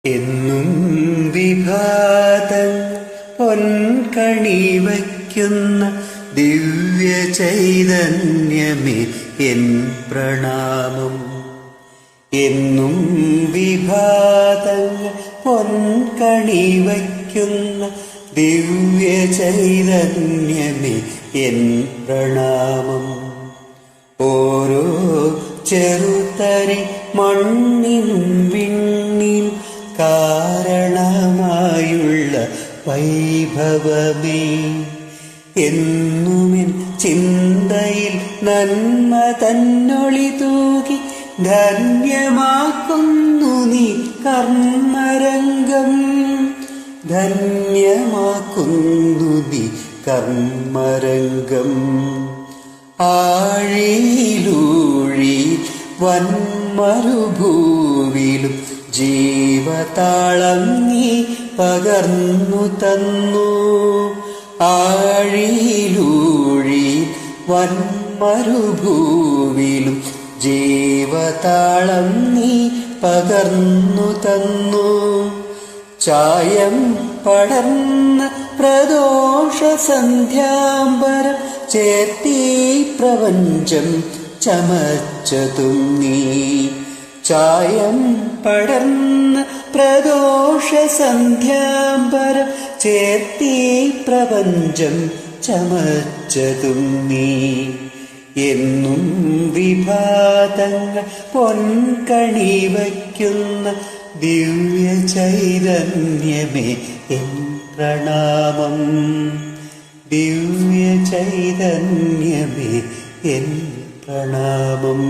എന്നും വിഭാതം പൊൻകണി വയ്ക്കുന്ന ദിവ്യ ചൈതന്യമേ എൻ പ്രണാമം. എന്നും വിഭാതം പൊൻകണി വയ്ക്കുന്ന ദിവ്യ ചൈതന്യമേ എൻ പ്രണാമം. ഓരോ ചെറുതരി മണ്ണിനും വിണ്ണിനും കാരണമായുള്ള വൈഭവമേ, എന്നുമെൻ ചിന്തയിൽ നന്മ തന്നൊളി തൂകി ധന്യമാക്കുന്നു നീ കർമ്മരംഗം. ധന്യമാക്കുന്നു നീ കർമ്മരംഗം. ആഴിയിലൂഴി വൻമരുഭൂവിലും ജീവതാളം നീ പകർന്നു തന്നു. ആഴിയിലൂഴി വൻമരുഭൂവിലും ജീവതാളം നീ പകർന്നു തന്നു. ചായം പടർന്ന പ്രദോഷ സന്ധ്യാംബരം ചേർത്തി പ്രപഞ്ചം ചമച്ചതും നീ. ചായം പടർന്ന പ്രദോഷ സന്ധ്യാംബരം ചേർത്തി പ്രപഞ്ചം ചമച്ചതും നീ. എന്നും വിഭാതങ്ങൾ പൊൻകണി വയ്ക്കുന്ന ദിവ്യ ചൈതന്യമേ എൻ പ്രണാമം. ദിവ്യ ചൈതന്യമേ എൻ പ്രണാമം.